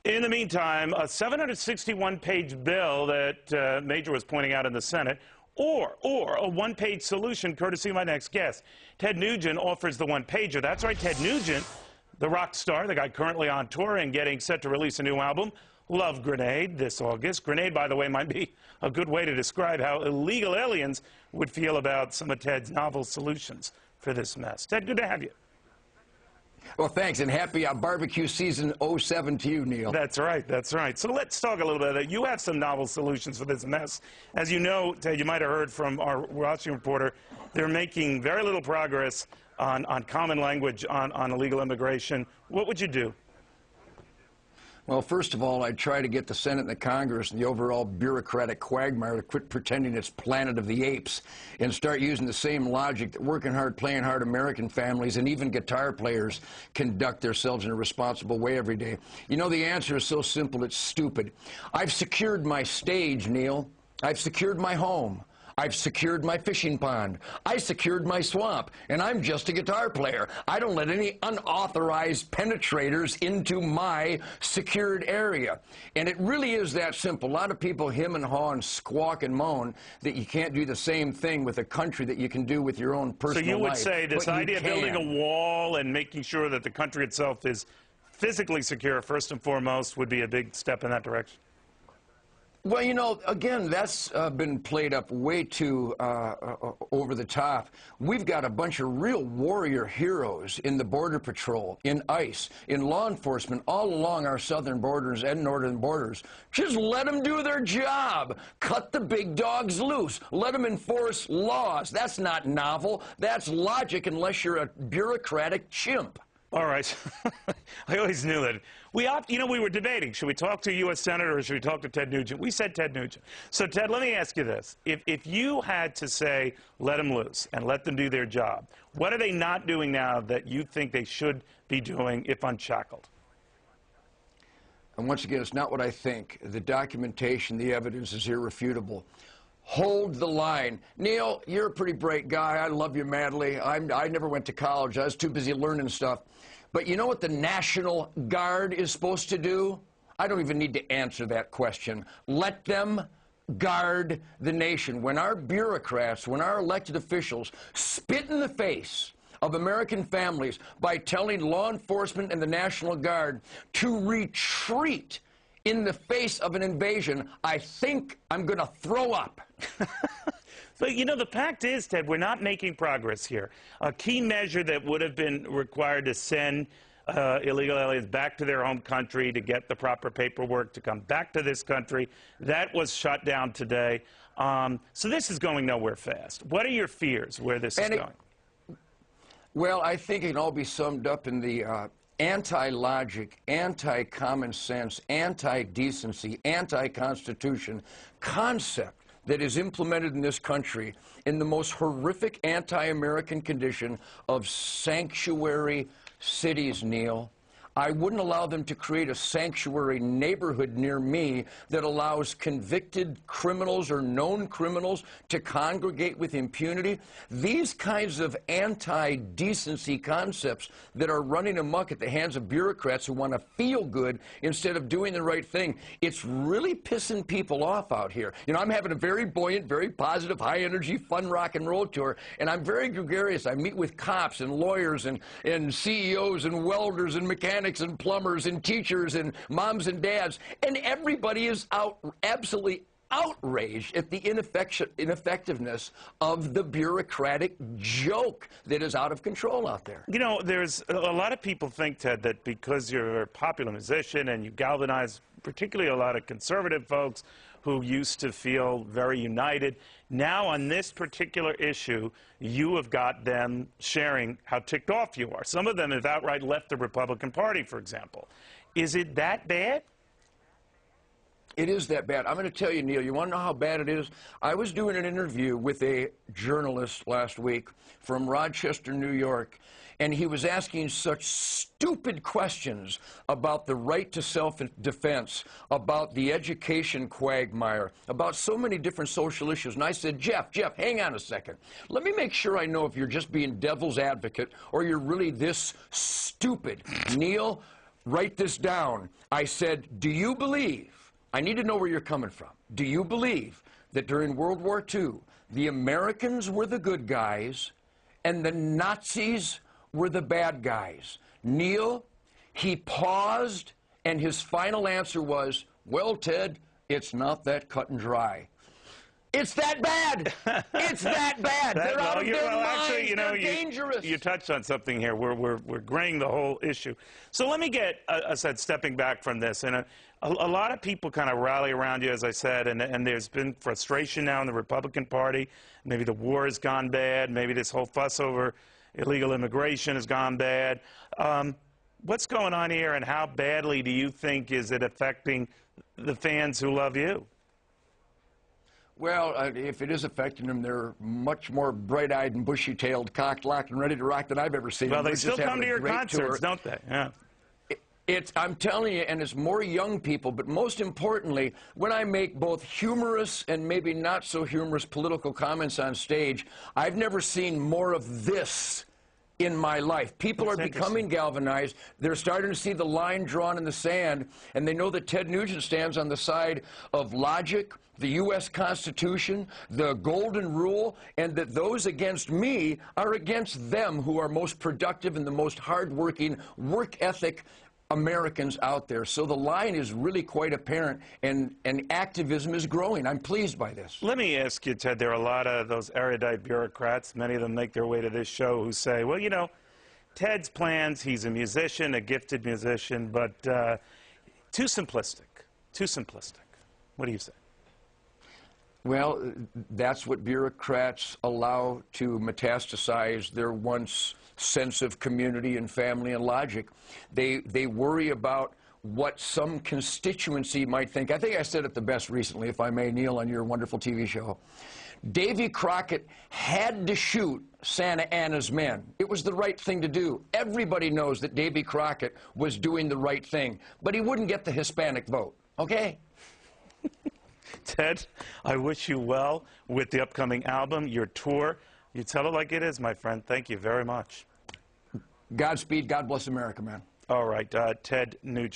In the meantime, a 761-page bill that Major was pointing out in the Senate, or a one-page solution, courtesy of my next guest. Ted Nugent offers the one-pager. That's right, Ted Nugent, the rock star, the guy currently on tour and getting set to release a new album, Love Grenade, this August. Grenade, by the way, might be a good way to describe how illegal aliens would feel about some of Ted's novel solutions for this mess. Ted, good to have you. Well, thanks, and happy barbecue season 07 to you, Neil. That's right, that's right. So let's talk a little bit about that. You have some novel solutions for this mess. As you know, Ted, you might have heard from our Washington reporter, they're making very little progress on common language on illegal immigration. What would you do? Well, first of all, I'd try to get the Senate and the Congress and the overall bureaucratic quagmire to quit pretending it's Planet of the Apes and start using the same logic that working hard, playing hard American families and even guitar players conduct themselves in a responsible way every day. You know, the answer is so simple, it's stupid. I've secured my stage, Neil. I've secured my home. I've secured my fishing pond. I secured my swamp, and I'm just a guitar player. I don't let any unauthorized penetrators into my secured area. And it really is that simple. A lot of people hem and haw and squawk and moan that you can't do the same thing with a country that you can do with your own personal life. So you would say this idea of building a wall and making sure that the country itself is physically secure, first and foremost, would be a big step in that direction? Well, you know, again, that's been played up way too over the top. We've got a bunch of real warrior heroes in the Border Patrol, in ICE, in law enforcement, all along our southern borders and northern borders. Just let them do their job. Cut the big dogs loose. Let them enforce laws. That's not novel. That's logic unless you're a bureaucratic chimp. All right. I always knew that. You know, we were debating, should we talk to a U.S. Senator or should we talk to Ted Nugent? We said Ted Nugent. So, Ted, let me ask you this. If you had to say, let them loose and let them do their job, what are they not doing now that you think they should be doing if unshackled? And once again, it's not what I think. The documentation, the evidence is irrefutable. Hold the line. Neil, you're a pretty bright guy. I love you madly. I never went to college. I was too busy learning stuff. But you know what the National Guard is supposed to do? I don't even need to answer that question. Let them guard the nation. When our bureaucrats, when our elected officials spit in the face of American families by telling law enforcement and the National Guard to retreat in the face of an invasion, I think I'm going to throw up. But, you know, the fact is, Ted, we're not making progress here. A key measure that would have been required to send illegal aliens back to their home country to get the proper paperwork to come back to this country, that was shut down today. So this is going nowhere fast. What are your fears where this is going? Well, I think it can all be summed up in the anti-logic, anti-common sense, anti-decency, anti-constitution concept that is implemented in this country in the most horrific anti-American condition of sanctuary cities, Neil. I wouldn't allow them to create a sanctuary neighborhood near me that allows convicted criminals or known criminals to congregate with impunity. These kinds of anti-decency concepts that are running amok at the hands of bureaucrats who want to feel good instead of doing the right thing, it's really pissing people off out here. You know, I'm having a very buoyant, very positive, high-energy, fun rock and roll tour, and I'm very gregarious. I meet with cops and lawyers and CEOs and welders and mechanics and plumbers and teachers and moms and dads, and everybody is absolutely outraged at the ineffectiveness of the bureaucratic joke that is out of control out there. You know, there's a lot of people think, Ted, that because you're a popular musician and you galvanize particularly a lot of conservative folks who used to feel very united, now on this particular issue, you have got them sharing how ticked off you are. Some of them have outright left the Republican Party, for example. Is it that bad? It is that bad. I'm going to tell you, Neil, you want to know how bad it is? I was doing an interview with a journalist last week from Rochester, New York, and he was asking such stupid questions about the right to self-defense, about the education quagmire, about so many different social issues. And I said, Jeff, hang on a second. Let me make sure I know if you're just being devil's advocate or you're really this stupid. Neil, write this down. I said, do you believe, I need to know where you're coming from, do you believe that during World War II, the Americans were the good guys and the Nazis were the bad guys? Neil, he paused, and his final answer was, well, Ted, it's not that cut and dry. It's that bad. It's that bad. They're out of their minds. Actually, you know, they're dangerous. You touched on something here. We're graying the whole issue. So let me get, I said, stepping back from this. And a lot of people kind of rally around you, as I said, and there's been frustration now in the Republican Party. Maybe the war has gone bad. Maybe this whole fuss over illegal immigration has gone bad. What's going on here, and how badly do you think is it affecting the fans who love you? Well, if it is affecting them, they're much more bright-eyed and bushy-tailed, cocked, and ready to rock than I've ever seen. Well, they still come to your concerts, tour. don't they? Yeah. I'm telling you, and it's more young people, but most importantly, when I make both humorous and maybe not so humorous political comments on stage, I've never seen more of this in my life. People are becoming galvanized. They're starting to see the line drawn in the sand, and they know that Ted Nugent stands on the side of logic, the U.S. Constitution, the Golden Rule, and that those against me are against them, who are most productive and the most hardworking, work ethic Americans out there. So the line is really quite apparent, and activism is growing. I'm pleased by this. Let me ask you, Ted, there are a lot of those erudite bureaucrats, many of them make their way to this show, who say, well, you know, Ted's plans, he's a musician, a gifted musician, but too simplistic, too simplistic. What do you say? Well, that's what bureaucrats allow to metastasize their once sense of community and family and logic. They worry about what some constituency might think. I think I said it the best recently, if I may, Neil, on your wonderful TV show. Davy Crockett had to shoot Santa Anna's men. It was the right thing to do. Everybody knows that Davy Crockett was doing the right thing, but he wouldn't get the Hispanic vote, okay? Ted, I wish you well with the upcoming album, your tour. You tell it like it is, my friend. Thank you very much. Godspeed. God bless America, man. All right, Ted Nugent.